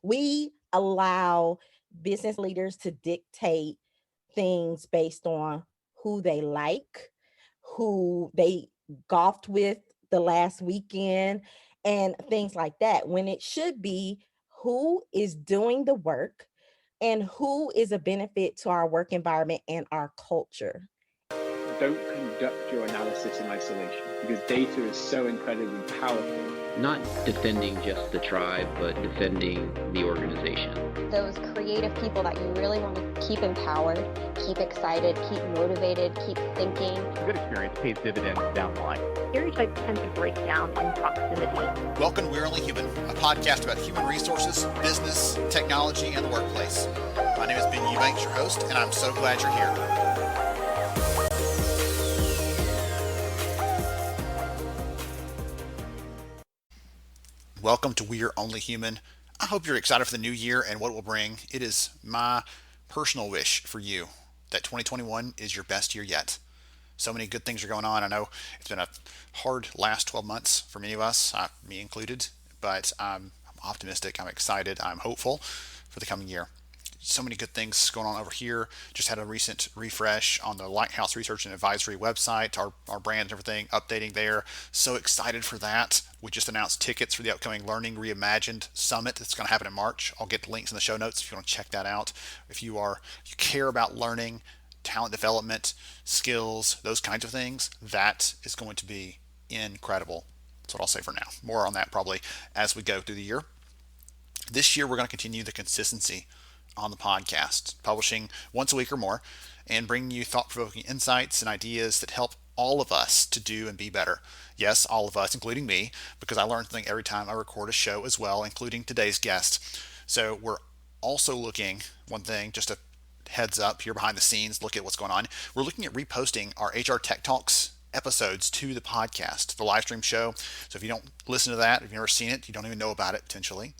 We allow business leaders to dictate things based on who they like, who they golfed with the last weekend, and things like that, when it should be who is doing the work and who is a benefit to our work environment and our culture. Don't conduct your analysis in isolation because data is so incredibly powerful. Not defending just the tribe, but defending the organization. Those creative people that you really want to keep empowered, keep excited, keep motivated, keep thinking. A good experience pays dividends down the line. Stereotypes tend to break down in proximity. Welcome to We're Only Human, a podcast about human resources, business, technology, and the workplace. My name is Ben Eubanks, your host, and I'm so glad you're here. Welcome to We're Only Human. I hope you're excited for the new year and what it will bring. It is my personal wish for you that 2021 is your best year yet. So many good things are going on. I know it's been a hard last 12 months for many of us, me included, but I'm optimistic, I'm excited, I'm hopeful for the coming year. So many good things going on over here. Just had a recent refresh on the Lighthouse Research and Advisory website, our brand and everything, updating there. So excited for that. We just announced tickets for the upcoming Learning Reimagined Summit. It's going to happen in March. I'll get the links in the show notes if you want to check that out. If you care about learning, talent development, skills, those kinds of things, that is going to be incredible. That's what I'll say for now. More on that probably as we go through the year. This year, we're going to continue the consistency on the podcast, publishing once a week or more, and bringing you thought-provoking insights and ideas that help all of us to do and be better. Yes, all of us, including me, because I learn something every time I record a show as well, including today's guest. So we're also looking, one thing, just a heads up here behind the scenes, look at what's going on. We're looking at reposting our HR Tech Talks episodes to the podcast, the live stream show. So if you don't listen to that, if you've never seen it, you don't even know about it potentially.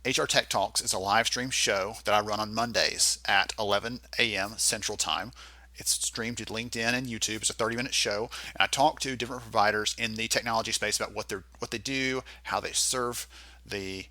HR Tech Talks is a live stream show that I run on Mondays at 11 a.m. Central Time. It's streamed to LinkedIn and YouTube. It's a 30-minute show, and I talk to different providers in the technology space about what they do, how they serve the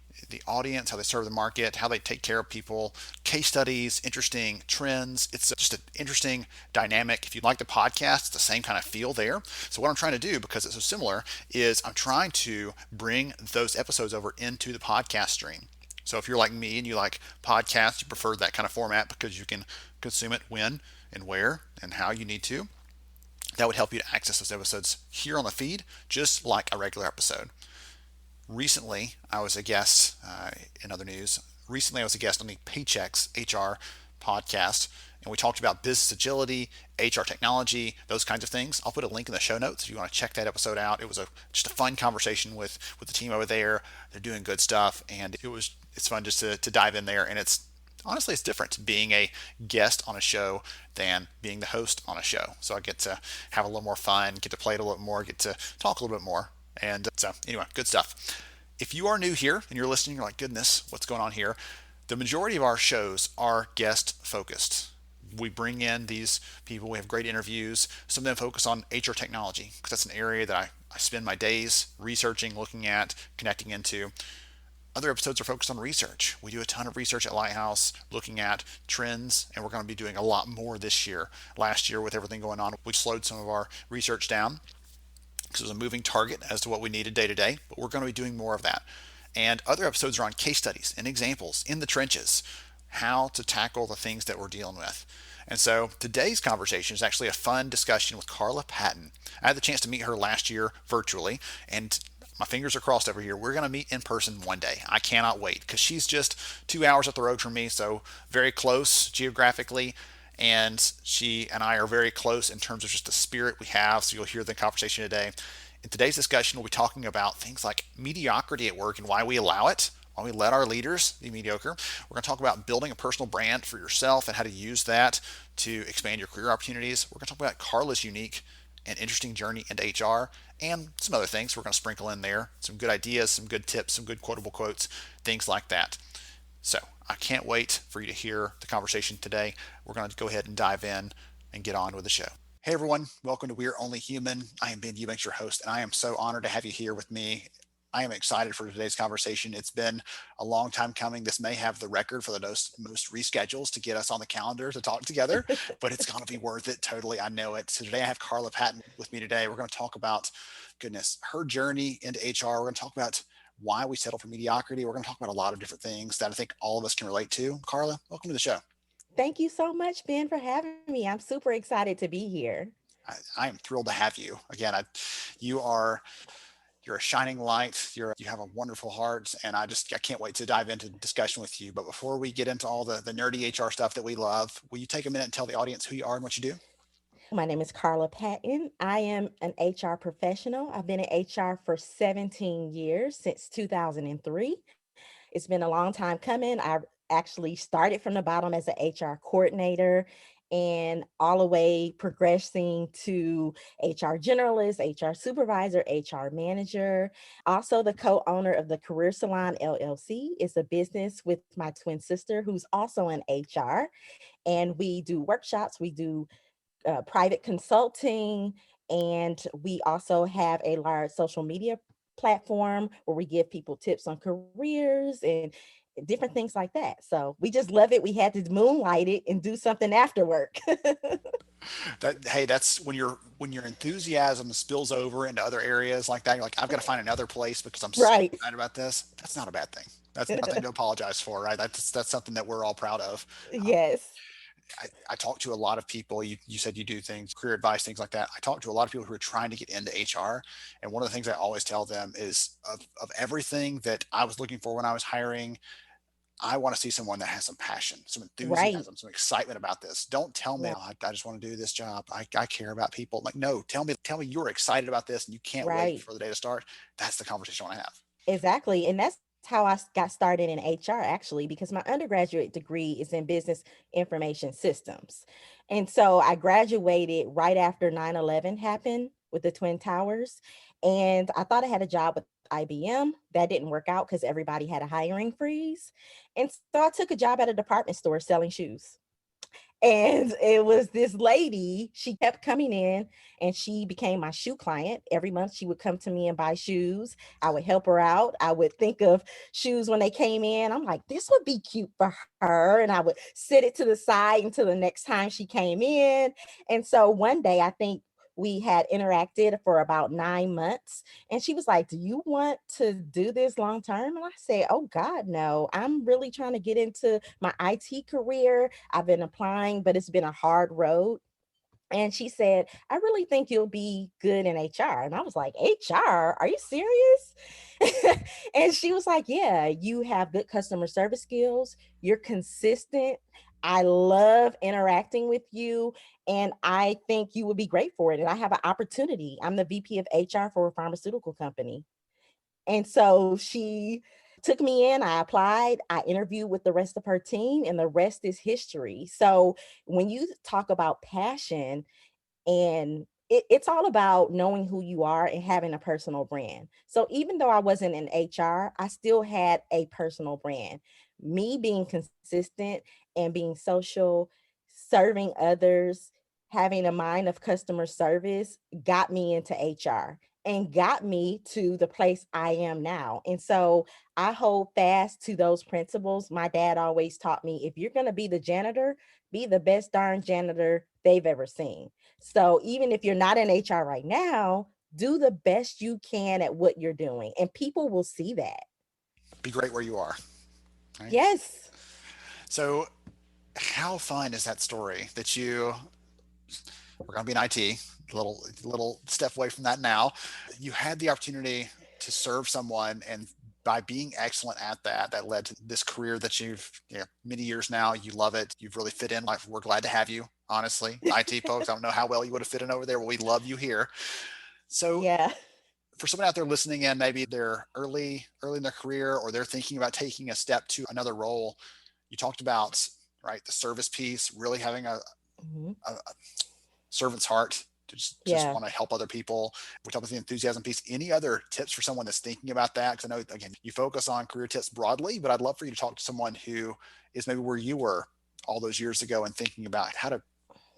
audience, how they serve the market, how they take care of people, case studies, interesting trends. It's just an interesting dynamic. If you like the podcast, it's the same kind of feel there. So what I'm trying to do, because it's so similar, is I'm trying to bring those episodes over into the podcast stream. So if you're like me and you like podcasts, you prefer that kind of format because you can consume it when and where and how you need to. That would help you to access those episodes here on the feed, just like a regular episode. Recently, I was a guest, in other news, on the Paychecks HR podcast, and we talked about business agility, HR technology, those kinds of things. I'll put a link in the show notes if you want to check that episode out. It was just a fun conversation with the team over there. They're doing good stuff, and it's fun just to dive in there. And it's different being a guest on a show than being the host on a show. So I get to have a little more fun, get to play it a little bit more, get to talk a little bit more. And so anyway, good stuff. If you are new here and you're listening, you're like, goodness, what's going on here? The majority of our shows are guest focused. We bring in these people, we have great interviews. Some of them focus on HR technology because that's an area that I spend my days researching, looking at, connecting into. Other episodes are focused on research. We do a ton of research at Lighthouse, looking at trends, and we're going to be doing a lot more this year. Last year, with everything going on, we slowed some of our research down because it was a moving target as to what we needed day to day, but we're going to be doing more of that. And other episodes are on case studies and examples in the trenches, how to tackle the things that we're dealing with. And so today's conversation is actually a fun discussion with Carla Patton. I had the chance to meet her last year virtually, and my fingers are crossed over here. We're going to meet in person one day. I cannot wait because she's just 2 hours up the road from me, so very close geographically. And she and I are very close in terms of just the spirit we have. So you'll hear the conversation today. In today's discussion, we'll be talking about things like mediocrity at work and why we allow it, why we let our leaders be mediocre. We're going to talk about building a personal brand for yourself and how to use that to expand your career opportunities. We're going to talk about Carla's unique and interesting journey into HR and some other things we're going to sprinkle in there. Some good ideas, some good tips, some good quotable quotes, things like that. So I can't wait for you to hear the conversation today. We're going to go ahead and dive in and get on with the show. Hey everyone, welcome to We're Only Human. I am Ben Eubanks, your host, and I am so honored to have you here with me I am excited for today's conversation. It's been a long time coming. This may have the record for the most reschedules to get us on the calendar to talk together, but it's going to be worth it. Totally. I know it. So today I have Carla Patton with me today. We're going to talk about, goodness, her journey into HR. We're going to talk about why we settle for mediocrity. We're going to talk about a lot of different things that I think all of us can relate to. Carla, welcome to the show. Thank you so much, Ben, for having me. I'm super excited to be here. I am thrilled to have you again. You are you're a shining light. You have a wonderful heart, and I can't wait to dive into discussion with you. But before we get into all the nerdy HR stuff that we love, will you take a minute and tell the audience who you are and what you do? My name is Carla Patton. I am an HR professional. I've been in HR for 17 years, since 2003. It's been a long time coming. I actually started from the bottom as an HR coordinator and all the way progressing to HR generalist, HR supervisor, HR manager. Also the co-owner of the Career Salon LLC. It's a business with my twin sister who's also in HR. And we do workshops, we do private consulting, and we also have a large social media platform where we give people tips on careers and different things like that. So we just love it. We had to moonlight it and do something after work. That's when your enthusiasm spills over into other areas like that. You're like, I've got to find another place because I'm so Right. excited about this. That's not a bad thing. That's nothing to apologize for, right? That's something that we're all proud of. Yes. I talk to a lot of people. You said you do things, career advice, things like that. I talk to a lot of people who are trying to get into HR. And one of the things I always tell them is of everything that I was looking for when I was hiring, I want to see someone that has some passion, some Right. enthusiasm, some excitement about this. Don't tell me, Right. oh, I just want to do this job. I care about people. Like, no, tell me you're excited about this and you can't wait Right. for the day to start. That's the conversation I want to have. Exactly. And that's how got started in HR, actually, because my undergraduate degree is in business information systems. And so I graduated right after 9/11 happened with the Twin Towers. And I thought I had a job with IBM. That didn't work out because everybody had a hiring freeze. And so I took a job at a department store selling shoes. And it was this lady, she kept coming in and she became my shoe client. Every month she would come to me and buy shoes. I would help her out. I would think of shoes when they came in. I'm like, this would be cute for her. And I would sit it to the side until the next time she came in. And so one day, I think we had interacted for about 9 months. And she was like, do you want to do this long term? And I said, oh God, no. I'm really trying to get into my IT career. I've been applying, but it's been a hard road. And she said, I really think you'll be good in HR. And I was like, HR? Are you serious? And she was like, yeah, you have good customer service skills. You're consistent. I love interacting with you. And I think you would be great for it. And I have an opportunity. I'm the VP of HR for a pharmaceutical company. And so she took me in, I applied, I interviewed with the rest of her team, and the rest is history. So when you talk about passion, and it's all about knowing who you are and having a personal brand. So even though I wasn't in HR, I still had a personal brand. Me being consistent and being social, serving others, having a mind of customer service got me into HR and got me to the place I am now. And so I hold fast to those principles. My dad always taught me, if you're going to be the janitor, be the best darn janitor they've ever seen. So even if you're not in HR right now, do the best you can at what you're doing, and people will see that. Be great where you are. Right. Yes. So how fun is that story that we're going to be in IT, little step away from that now. You had the opportunity to serve someone, and by being excellent at that led to this career that you've, many years now. You love it. You've really fit in. Like, we're glad to have you. Honestly, IT folks, I don't know how well you would have fit in over there, but we love you here. So Yeah. for someone out there listening in, maybe they're early in their career, or they're thinking about taking a step to another role. You talked about, right, the service piece, really having Mhm. a servant's heart to just Yeah. want to help other people. We talk about the enthusiasm piece. Any other tips for someone that's thinking about that? Because I know, again, you focus on career tips broadly, but I'd love for you to talk to someone who is maybe where you were all those years ago and thinking about how to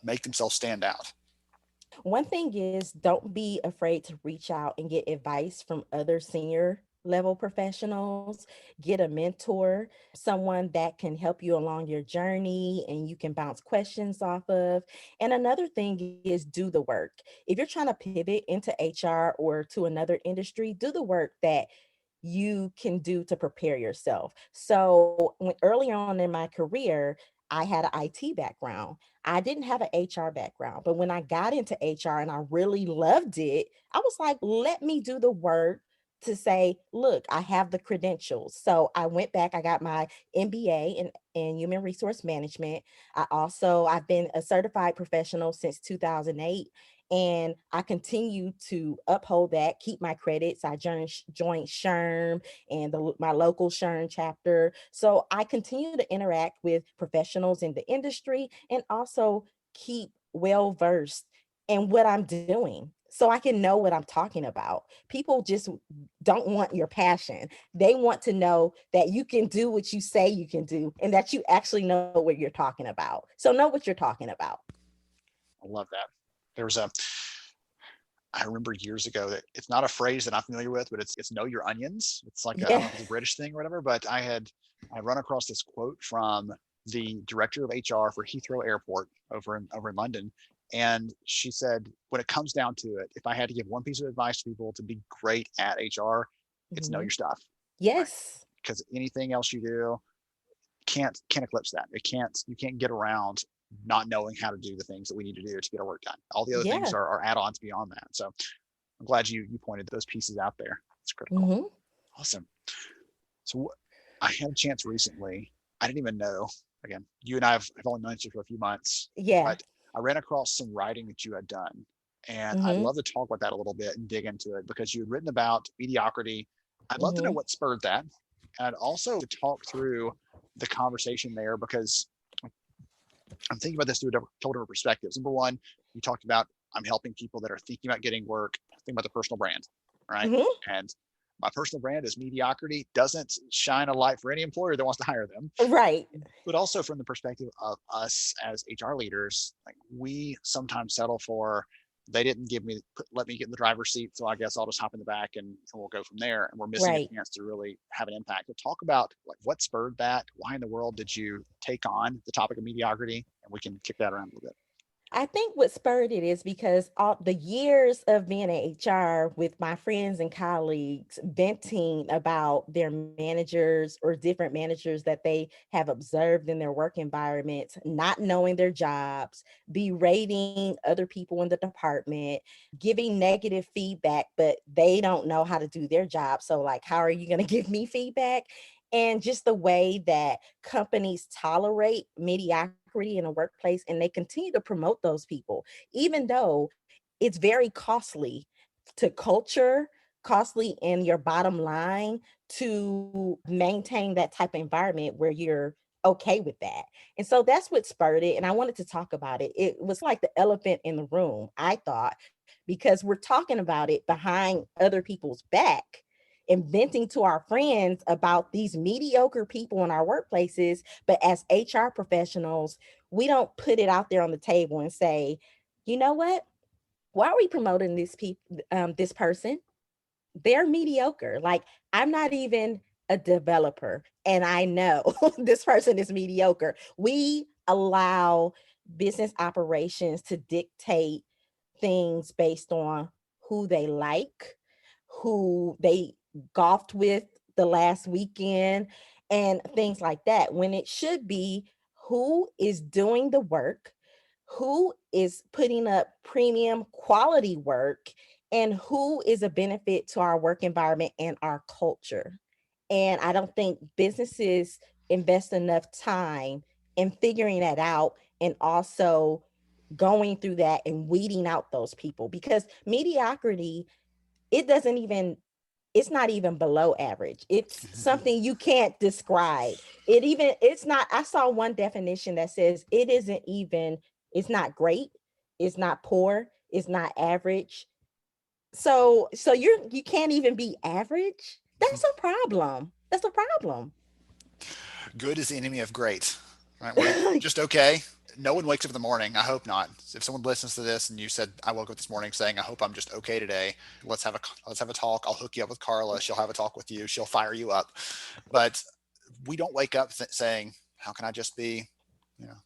make themselves stand out. One thing is, don't be afraid to reach out and get advice from other senior level professionals, get a mentor, someone that can help you along your journey and you can bounce questions off of. And another thing is do the work. If you're trying to pivot into HR or to another industry, do the work that you can do to prepare yourself. So when earlier on in my career, I had an IT background. I didn't have an HR background, but when I got into HR and I really loved it, I was like, let me do the work to say, look, I have the credentials. So I went back, I got my MBA in human resource management. I've been a certified professional since 2008. And I continue to uphold that, keep my credits. I joined SHRM and my local SHRM chapter. So I continue to interact with professionals in the industry and also keep well versed in what I'm doing so I can know what I'm talking about. People just don't want your passion. They want to know that you can do what you say you can do and that you actually know what you're talking about. So know what you're talking about. I love that. I remember years ago that it's not a phrase that I'm familiar with, but it's know your onions. It's like, I don't know Yeah. if it's a British thing or whatever, but I run across this quote from the director of HR for Heathrow Airport over in London. And she said, when it comes down to it, if I had to give one piece of advice to people to be great at HR, it's know Mhm. your stuff, right? Yes. Because anything else you do can't eclipse that. You can't get around not knowing how to do the things that we need to do to get our work done. All the other things Yeah. are add-ons beyond that. So I'm glad you pointed those pieces out there. It's critical. Hmm. Awesome. So I had a chance recently. I didn't even know. Again, you and I've only known each other for a few months, Yeah. but I ran across some writing that you had done, and I'd Hmm. love to talk about that a little bit and dig into it because you had written about mediocrity. I'd love to know Hmm. what spurred that, and I'd also talk through the conversation there because I'm thinking about this through couple different perspectives. Number one, you talked about I'm helping people that are thinking about getting work, think about the personal brand, right? Hmm. And my personal brand is mediocrity, doesn't shine a light for any employer that wants to hire them. Right. But also from the perspective of us as HR leaders, like we sometimes settle for they didn't let me get in the driver's seat, so I guess I'll just hop in the back and we'll go from there. And we're missing a Right. chance to really have an impact. So talk about like what spurred that. Why in the world did you take on the topic of mediocrity? And we can kick that around a little bit. I think what spurred it is because all the years of being in HR with my friends and colleagues venting about their managers or different managers that they have observed in their work environments, not knowing their jobs, berating other people in the department, giving negative feedback, but they don't know how to do their job. So, like, how are you going to give me feedback? And just the way that companies tolerate mediocrity in a workplace and they continue to promote those people, even though it's very costly to culture, costly in your bottom line to maintain that type of environment where you're okay with that. And so that's what spurred it. And I wanted to talk about it. It was like the elephant in the room, I thought, because we're talking about it behind other people's back and venting to our friends about these mediocre people in our workplaces. But as HR professionals, we don't put it out there on the table and say, you know what? Why are we promoting this person? They're mediocre. Like, I'm not even a developer, and I know this person is mediocre. We allow business operations to dictate things based on who they like, who they golfed with the last weekend, and things like that. When it should be who is doing the work, who is putting up premium quality work, and who is a benefit to our work environment and our culture. And I don't think businesses invest enough time in figuring that out and also going through that and weeding out those people because mediocrity, it doesn't even it's not even below average. It's something you can't describe. It's not, I saw one definition that says it's not great, it's not poor, it's not average. So you can't even be average. That's a problem. That's a problem. Good is the enemy of great, right? We're just okay. No one wakes up in the morning. I hope not. If someone listens to this and you said, I woke up this morning saying, I hope I'm just okay today. Let's have a talk. I'll hook you up with Carla. She'll have a talk with you. She'll fire you up. But we don't wake up saying, how can I just be,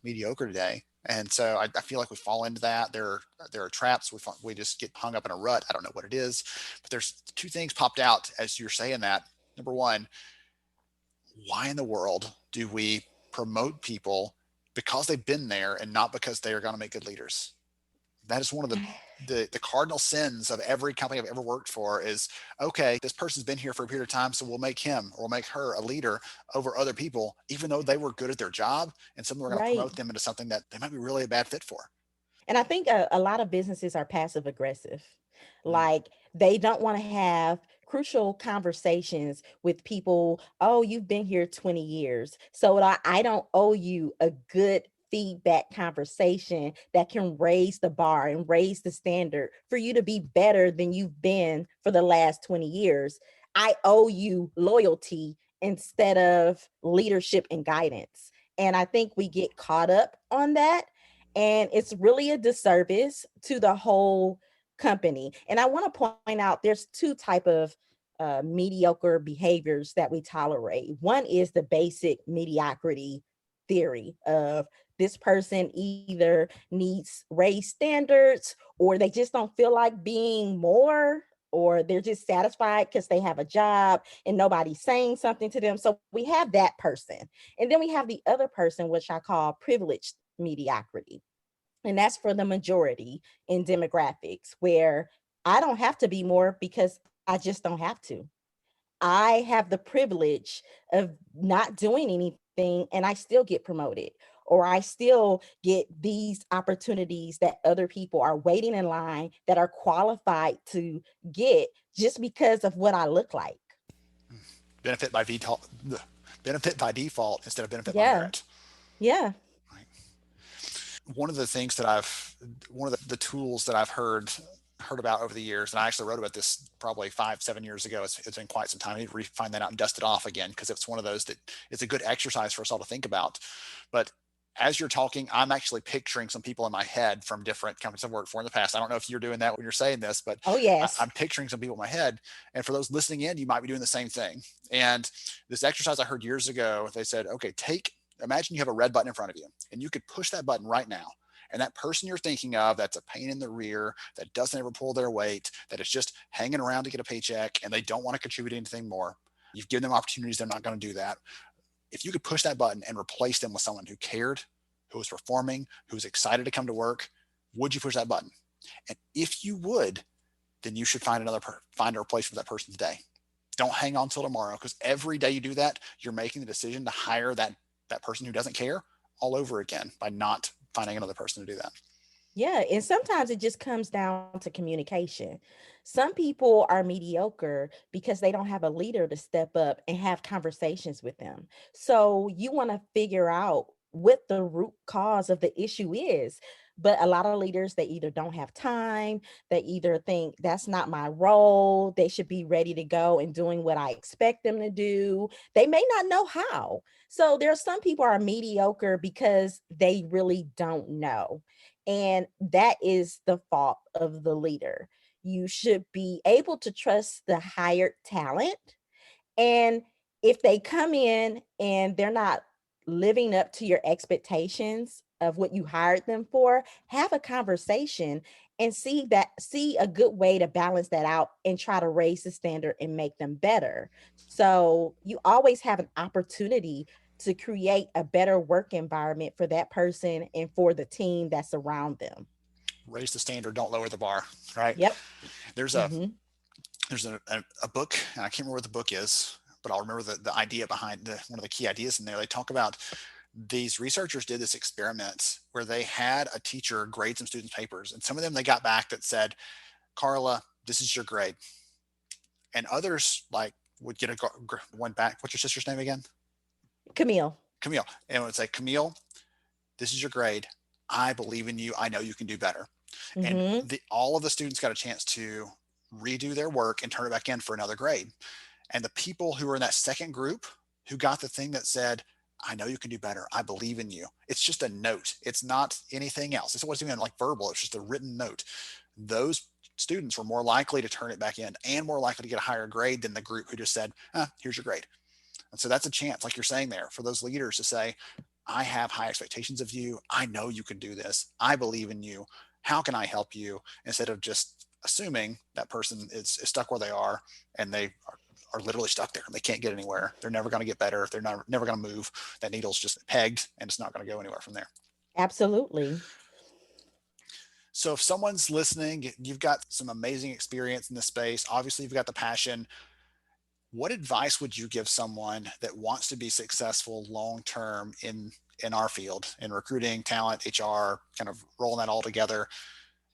mediocre today? And so I feel like we fall into that. There are traps. We just get hung up in a rut. I don't know what it is, but there's two things popped out as you're saying that. Number one, why in the world do we promote people because they've been there and not because they are going to make good leaders? That is one of the cardinal sins of every company I've ever worked for is, okay, this person's been here for a period of time, so we'll make him or we'll make her a leader over other people, even though they were good at their job, and suddenly we're going to Right. promote them into something that they might be really a bad fit for. And I think a lot of businesses are passive aggressive. Mm. Like they don't want to have crucial conversations with people. Oh, you've been here 20 years. So I don't owe you a good feedback conversation that can raise the bar and raise the standard for you to be better than you've been for the last 20 years. I owe you loyalty instead of leadership and guidance. And I think we get caught up on that, and it's really a disservice to the whole company. And I want to point out there's two type of mediocre behaviors that we tolerate. One is the basic mediocrity theory of this person either needs raised standards or they just don't feel like being more, or they're just satisfied because they have a job and nobody's saying something to them. So we have that person. And then we have the other person, which I call privileged mediocrity. And that's for the majority in demographics, where I don't have to be more because I just don't have to. I have the privilege of not doing anything and I still get promoted, or I still get these opportunities that other people are waiting in line that are qualified to get just because of what I look like. Benefit by default, benefit by default instead of benefit by Yeah. merit. Yeah. Right. One of the things that one of the tools that I've heard about over the years, and I actually wrote about this probably 5-7 years ago. It's been quite some time. I need to find that out and dust it off again, because it's one of those that it's a good exercise for us all to think about. But as you're talking, I'm actually picturing some people in my head from different companies I've worked for in the past. I don't know if you're doing that when you're saying this, but Oh, yes. I'm picturing some people in my head. And for those listening in, you might be doing the same thing. And this exercise I heard years ago, they said, okay, imagine you have a red button in front of you and you could push that button right now. And that person you're thinking of, that's a pain in the rear, that doesn't ever pull their weight, that is just hanging around to get a paycheck and they don't want to contribute anything more. You've given them opportunities. They're not going to do that. If you could push that button and replace them with someone who cared, who was performing, who was excited to come to work, would you push that button? And if you would, then you should find a replacement for that person today. Don't hang on till tomorrow, because every day you do that, you're making the decision to hire that person who doesn't care all over again by not finding another person to do that. Yeah, and sometimes it just comes down to communication. Some people are mediocre because they don't have a leader to step up and have conversations with them. So you want to figure out what the root cause of the issue is. But a lot of leaders, they either don't have time, they either think that's not my role, they should be ready to go and doing what I expect them to do. They may not know how. So there are some people are mediocre because they really don't know. And that is the fault of the leader. You should be able to trust the hired talent. And if they come in and they're not living up to your expectations of what you hired them for, have a conversation and see a good way to balance that out and try to raise the standard and make them better. So you always have an opportunity to create a better work environment for that person and for the team that's around them. Raise the standard, don't lower the bar, right? Yep. There's a Hmm. there's a book, and I can't remember what the book is, but I'll remember the idea behind one of the key ideas in there. They talk about these researchers did this experiment where they had a teacher grade some students' papers, and some of them they got back that said, Carla, this is your grade. And others like would get one back. What's your sister's name again? Camille. Camille. And it would say, Camille, this is your grade. I believe in you. I know you can do better. And Hmm. all of the students got a chance to redo their work and turn it back in for another grade. And the people who were in that second group who got the thing that said, I know you can do better. I believe in you. It's just a note. It's not anything else. It wasn't even like verbal. It's just a written note. Those students were more likely to turn it back in and more likely to get a higher grade than the group who just said, here's your grade. And so that's a chance, like you're saying there, for those leaders to say, I have high expectations of you. I know you can do this. I believe in you. How can I help you? Instead of just assuming that person is stuck where they are, and they are literally stuck there. They can't get anywhere. They're never going to get better. They're never going to move. That needle's just pegged and it's not going to go anywhere from there. Absolutely. So if someone's listening, you've got some amazing experience in this space. Obviously, you've got the passion. What advice would you give someone that wants to be successful long term in our field, in recruiting, talent, HR, kind of rolling that all together?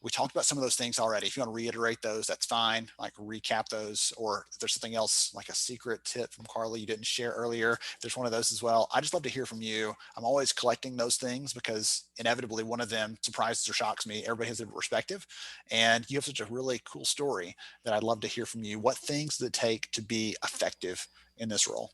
We talked about some of those things already. If you want to reiterate those, that's fine. Like recap those, or if there's something else like a secret tip from Carla you didn't share earlier, if there's one of those as well. I just love to hear from you. I'm always collecting those things because inevitably one of them surprises or shocks me. Everybody has a perspective, and you have such a really cool story that I'd love to hear from you. What things does it take to be effective in this role?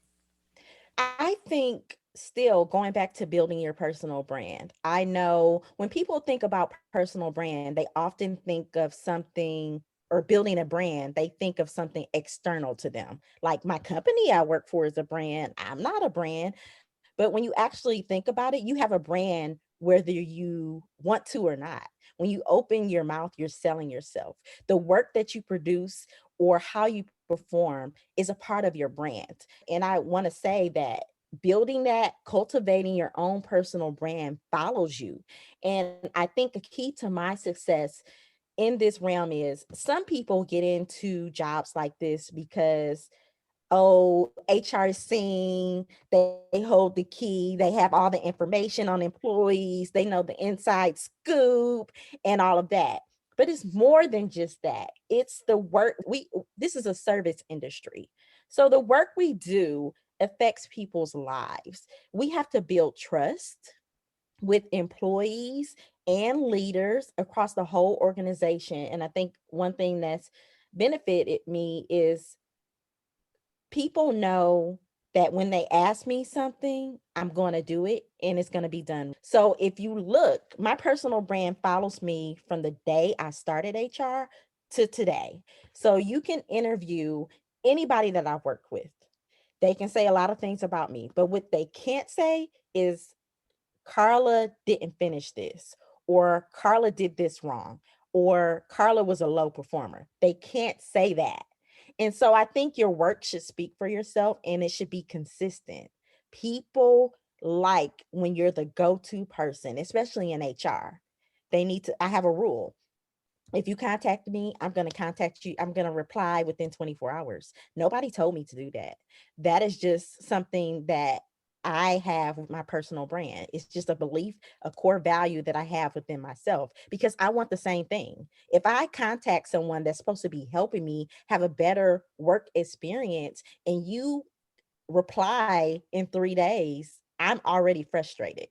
I think still going back to building your personal brand. I know when people think about personal brand, they often think of something or building a brand, they think of something external to them. Like my company I work for is a brand. I'm not a brand. But when you actually think about it, you have a brand whether you want to or not. When you open your mouth, you're selling yourself. The work that you produce or how you perform is a part of your brand. And I want to say that building that, cultivating your own personal brand follows you. And I think a key to my success in this realm is some people get into jobs like this because HR is seen, they hold the key, they have all the information on employees, they know the inside scoop and all of that. But it's more than just that. It's the work this is a service industry. So the work we do affects people's lives. We have to build trust with employees and leaders across the whole organization. And I think one thing that's benefited me is people know that when they ask me something, I'm going to do it and it's going to be done. So if you look, my personal brand follows me from the day I started HR to today. So you can interview anybody that I've worked with. They can say a lot of things about me, but what they can't say is Carla didn't finish this, or Carla did this wrong, or Carla was a low performer. They can't say that. And so I think your work should speak for yourself and it should be consistent. People like when you're the go-to person, especially in HR. I have a rule. If you contact me, I'm going to contact you. I'm going to reply within 24 hours. Nobody told me to do that. That is just something that I have with my personal brand. It's just a belief, a core value that I have within myself because I want the same thing. If I contact someone that's supposed to be helping me have a better work experience and you reply in 3 days, I'm already frustrated.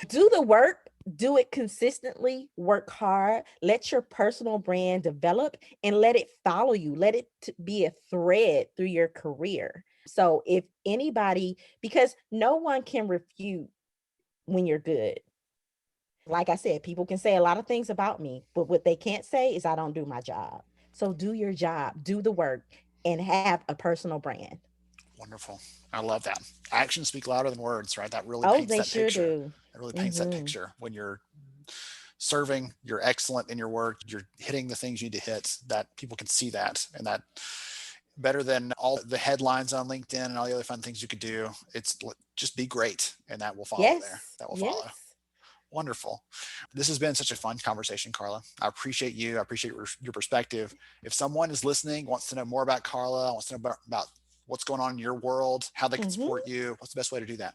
Do the work, do it consistently, work hard, let your personal brand develop and let it follow you. Let it be a thread through your career. So if anybody, because no one can refute when you're good. Like I said, people can say a lot of things about me, but what they can't say is I don't do my job. So do your job, do the work, and have a personal brand. Wonderful. I love that. Actions speak louder than words, right? That really Oh, paints they that sure picture. do. It really paints that Hmm. picture. When you're serving, you're excellent in your work, you're hitting the things you need to hit, that people can see that. And that better than all the headlines on LinkedIn and all the other fun things you could do. It's just be great, and that will follow there. Yes, That will follow. yes. Wonderful. This has been such a fun conversation, Carla. I appreciate you. I appreciate your perspective. If someone is listening, wants to know more about Carla, wants to know about what's going on in your world, how they can Hmm. support you, what's the best way to do that?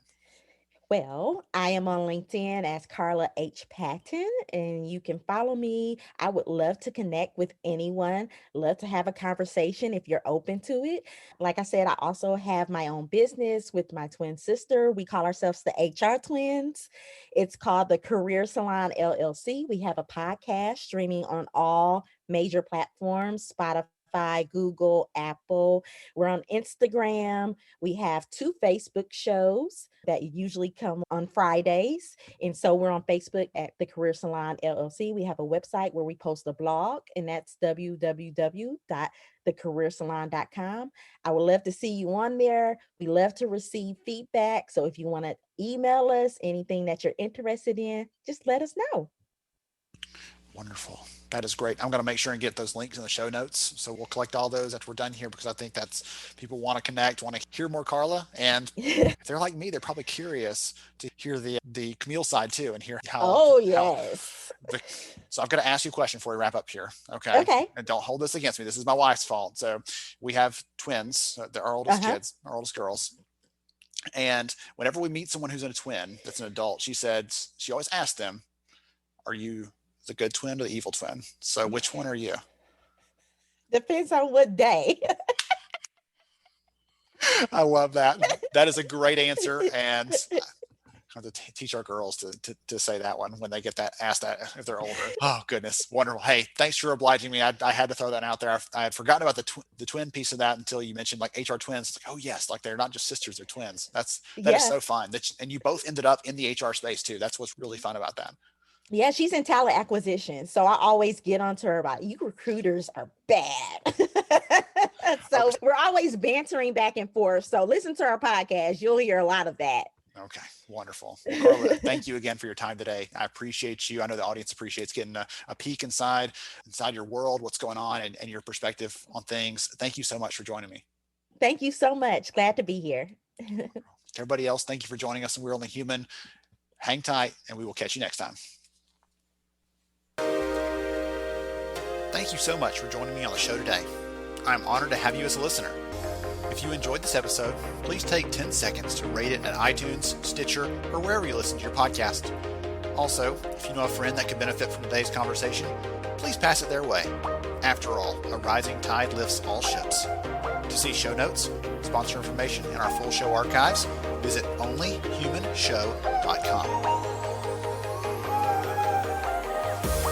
Well, I am on LinkedIn as Carla H. Patton, and you can follow me. I would love to connect with anyone, love to have a conversation if you're open to it. Like I said, I also have my own business with my twin sister. We call ourselves the HR Twins. It's called the Career Salon LLC. We have a podcast streaming on all major platforms: Spotify, Spotify, Google, Apple. We're on Instagram. We have 2 Facebook shows that usually come on Fridays. And so we're on Facebook at the Career Salon LLC. We have a website where we post a blog, and that's www.thecareersalon.com. I would love to see you on there. We love to receive feedback. So if you want to email us anything that you're interested in, just let us know. Wonderful. That is great. I'm going to make sure and get those links in the show notes. So we'll collect all those after we're done here, because I think that's, people want to connect, want to hear more Carla. And if they're like me, they're probably curious to hear the Camille side too, and hear how. Yes. So I've got to ask you a question before we wrap up here. Okay. Okay. And don't hold this against me. This is my wife's fault. So we have twins. They're our oldest kids, our oldest girls. And whenever we meet someone who's a twin, that's an adult, she always asks them, are you the good twin or the evil twin? So which one are you? Depends on what day. I love that. That is a great answer. And I have to teach our girls to say that one when they get that asked that if they're older. Oh, goodness. Wonderful. Hey, thanks for obliging me. I had to throw that out there. I had forgotten about the twin piece of that until you mentioned like HR twins. It's like, oh yes, like they're not just sisters, they're twins. That is so fun. And you both ended up in the HR space too. That's what's really fun about that. Yeah, she's in talent acquisition. So I always get onto her about, you recruiters are bad. So we're always bantering back and forth. So listen to our podcast. You'll hear a lot of that. Okay, wonderful. Well, Carla, thank you again for your time today. I appreciate you. I know the audience appreciates getting a peek inside your world, what's going on, and your perspective on things. Thank you so much for joining me. Thank you so much. Glad to be here. Everybody else, thank you for joining us. We're Only Human. Hang tight, and we will catch you next time. Thank you so much for joining me on the show today. I'm honored to have you as a listener. If you enjoyed this episode, please take 10 seconds to rate it at iTunes, Stitcher, or wherever you listen to your podcast. Also, if you know a friend that could benefit from today's conversation, please pass it their way. After all, a rising tide lifts all ships. To see show notes, sponsor information, and our full show archives, visit onlyhumanshow.com.